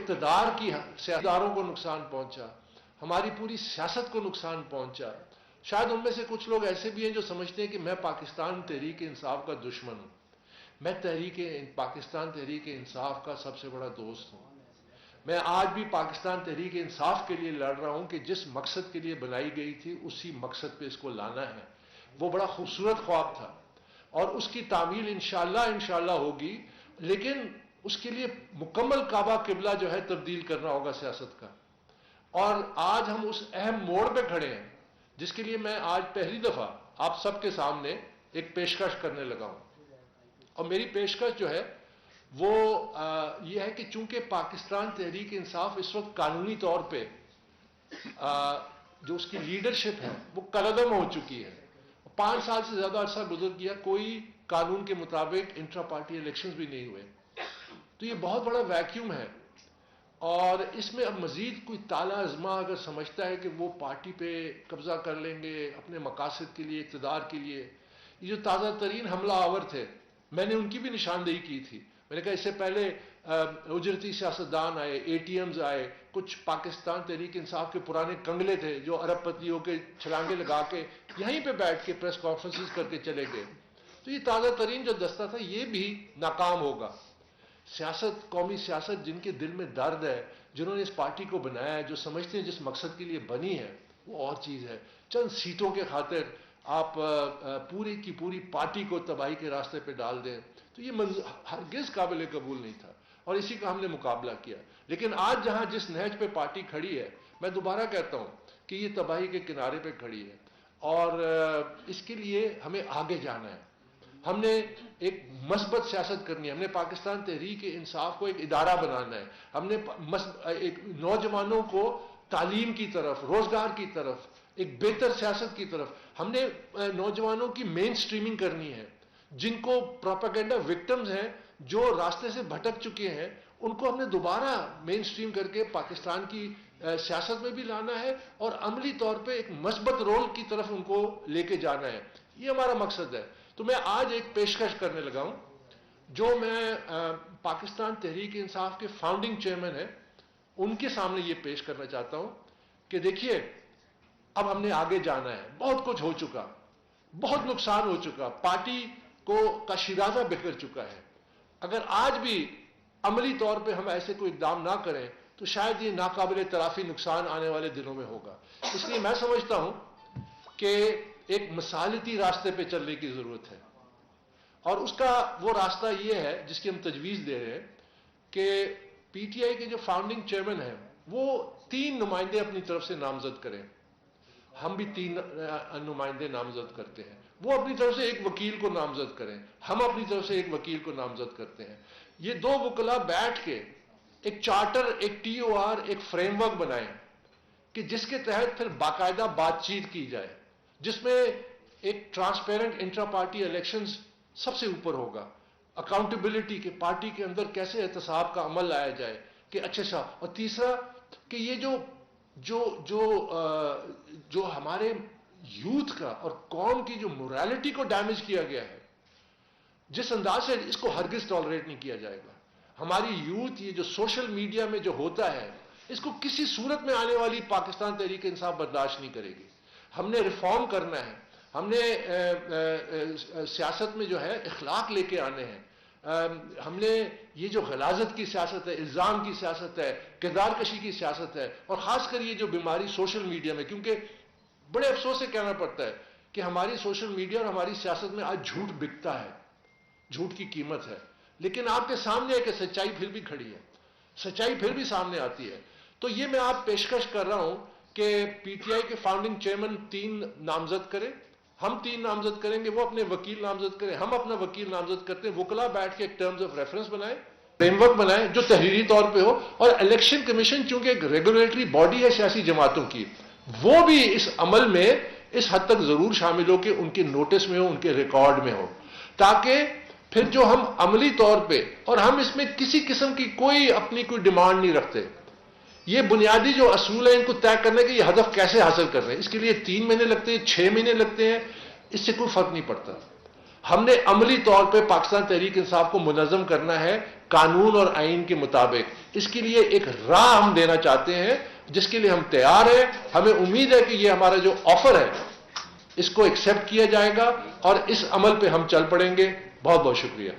اقتدار کی سیاستداروں کو نقصان پہنچا، ہماری پوری سیاست کو نقصان پہنچا. شاید ان میں سے کچھ لوگ ایسے بھی ہیں جو سمجھتے ہیں کہ میں پاکستان تحریک انصاف کا دشمن ہوں. میں پاکستان تحریک انصاف کا سب سے بڑا دوست ہوں. میں آج بھی پاکستان تحریک انصاف کے لیے لڑ رہا ہوں کہ جس مقصد کے لیے بنائی گئی تھی اسی مقصد پہ اس کو لانا ہے. وہ بڑا خوبصورت خواب تھا اور اس کی تعمیل انشاءاللہ ہوگی، لیکن اس کے لیے مکمل کعبہ قبلہ جو ہے تبدیل کرنا ہوگا سیاست کا. اور آج ہم اس اہم موڑ پہ کھڑے ہیں جس کے لیے میں آج پہلی دفعہ آپ سب کے سامنے ایک پیشکش کرنے لگا ہوں. اور میری پیشکش جو ہے وہ یہ ہے کہ چونکہ پاکستان تحریک انصاف اس وقت قانونی طور پہ جو اس کی لیڈرشپ ہے وہ کالعدم ہو چکی ہے. 5 سال سے زیادہ عرصہ گزر گیا، کوئی قانون کے مطابق انٹرا پارٹی الیکشنز بھی نہیں ہوئے. تو یہ بہت بڑا ویکیوم ہے اور اس میں اب مزید کوئی تالا ازما اگر سمجھتا ہے کہ وہ پارٹی پہ قبضہ کر لیں گے اپنے مقاصد کے لیے، اقتدار کے لیے. یہ جو تازہ ترین حملہ آور تھے میں نے ان کی بھی نشاندہی کی تھی. میں نے کہا اس سے پہلے اجرتی سیاستدان آئے، اے ٹی ایمز آئے، کچھ پاکستان تحریک انصاف کے پرانے کنگلے تھے جو ارب پتیوں کے چھلانگے لگا کے یہیں پہ بیٹھ کے پریس کانفرنسز کر کے چلے گئے. تو یہ تازہ ترین جو دستہ تھا یہ بھی ناکام ہوگا. سیاست، قومی سیاست، جن کے دل میں درد ہے، جنہوں نے اس پارٹی کو بنایا ہے، جو سمجھتے ہیں جس مقصد کے لیے بنی ہے وہ اور چیز ہے. چند سیٹوں کے خاطر آپ پوری کی پوری پارٹی کو تباہی کے راستے پہ ڈال دیں تو یہ ہرگز قابل قبول نہیں تھا اور اسی کا ہم نے مقابلہ کیا. لیکن آج جہاں جس نہج پہ پارٹی کھڑی ہے، میں دوبارہ کہتا ہوں کہ یہ تباہی کے کنارے پہ کھڑی ہے اور اس کے لیے ہمیں آگے جانا ہے. ہم نے ایک مثبت سیاست کرنی ہے. ہم نے پاکستان تحریک انصاف کو ایک ادارہ بنانا ہے. ہم نے ایک نوجوانوں کو تعلیم کی طرف، روزگار کی طرف، ایک بہتر سیاست کی طرف، ہم نے نوجوانوں کی مین سٹریمنگ کرنی ہے. جن کو پروپیگنڈا وکٹمز ہیں، جو راستے سے بھٹک چکے ہیں، ان کو ہم نے دوبارہ مین سٹریم کر کے پاکستان کی سیاست میں بھی لانا ہے اور عملی طور پہ ایک مثبت رول کی طرف ان کو لے کے جانا ہے. یہ ہمارا مقصد ہے. تو میں آج ایک پیشکش کرنے لگا ہوں جو میں پاکستان تحریک انصاف کے فاؤنڈنگ چیئرمین ہیں ان کے سامنے یہ پیش کرنا چاہتا ہوں کہ دیکھیے اب ہم نے آگے جانا ہے. بہت کچھ ہو چکا، بہت نقصان ہو چکا، پارٹی کا شیرازہ بکھر چکا ہے. اگر آج بھی عملی طور پہ ہم ایسے کوئی اقدام نہ کریں تو شاید یہ ناقابل تلافی نقصان آنے والے دنوں میں ہوگا. اس لیے میں سمجھتا ہوں کہ ایک مثالتی راستے پہ چلنے کی ضرورت ہے اور اس کا وہ راستہ یہ ہے جس کی ہم تجویز دے رہے ہیں کہ پی ٹی آئی کے جو فاؤنڈنگ چیئرمین ہیں وہ 3 نمائندے اپنی طرف سے نامزد کریں. ہم بھی 3 نمائندے نامزد کرتے ہیں. وہ اپنی طرف سے ایک وکیل کو نامزد کریں، ہم اپنی طرف سے ایک وکیل کو نامزد کرتے ہیں. یہ 2 وکلاء بیٹھ کے ایک چارٹر، ایک ٹی او آر، ایک فریم ورک بنائیں کہ جس کے تحت پھر باقاعدہ بات چیت کی جائے، جس میں ایک ٹرانسپیرنٹ انٹرا پارٹی الیکشنز سب سے اوپر ہوگا. اکاؤنٹیبلٹی کہ پارٹی کے اندر کیسے احتساب کا عمل لایا جائے کہ اچھا. اور تیسرا کہ یہ جو ہمارے یوتھ کا اور قوم کی جو موریلٹی کو ڈیمیج کیا گیا ہے، جس انداز سے اس کو ہرگز ٹالریٹ نہیں کیا جائے گا. ہماری یوتھ یہ جو سوشل میڈیا میں جو ہوتا ہے اس کو کسی صورت میں آنے والی پاکستان تحریک انصاف برداشت نہیں کرے گی. ہم نے ریفارم کرنا ہے. ہم نے سیاست میں جو ہے اخلاق لے کے آنے ہیں. ہم نے یہ جو غلاظت کی سیاست ہے، الزام کی سیاست ہے، کردار کشی کی سیاست ہے، اور خاص کر یہ جو بیماری سوشل میڈیا میں، کیونکہ بڑے افسوس سے کہنا پڑتا ہے کہ ہماری سوشل میڈیا اور ہماری سیاست میں آج جھوٹ بکتا ہے، جھوٹ کی قیمت ہے. لیکن آپ کے سامنے ہے کہ سچائی پھر بھی کھڑی ہے، سچائی پھر بھی سامنے آتی ہے. تو یہ میں آپ پیشکش کر رہا ہوں کہ پی ٹی آئی کے فاؤنڈنگ چیئرمین 3 نامزد کریں، ہم 3 نامزد کریں گے، وہ اپنے وکیل نامزد کریں، ہم اپنا وکیل نامزد کرتے ہیں. وکلا بیٹھ کے ایک ٹرمز آف ریفرنس بنائیں، فریم ورک بنائیں جو تحریری طور پہ ہو. اور الیکشن کمیشن چونکہ ایک ریگولیٹری باڈی ہے سیاسی جماعتوں کی، وہ بھی اس عمل میں اس حد تک ضرور شامل ہو کہ ان کے نوٹس میں ہو، ان کے ریکارڈ میں ہو، تاکہ پھر جو ہم عملی طور پہ، اور ہم اس میں کسی قسم کی اپنی کوئی ڈیمانڈ نہیں رکھتے. یہ بنیادی جو اصول ہیں ان کو طے کرنے کے یہ ہدف کیسے حاصل کر رہے ہیں، اس کے لیے 3 مہینے لگتے ہیں، 6 مہینے لگتے ہیں، اس سے کوئی فرق نہیں پڑتا. ہم نے عملی طور پہ پاکستان تحریک انصاف کو منظم کرنا ہے قانون اور آئین کے مطابق. اس کے لیے ایک راہ ہم دینا چاہتے ہیں جس کے لیے ہم تیار ہیں. ہمیں امید ہے کہ یہ ہمارا جو آفر ہے اس کو ایکسیپٹ کیا جائے گا اور اس عمل پہ ہم چل پڑیں گے. بہت بہت شکریہ.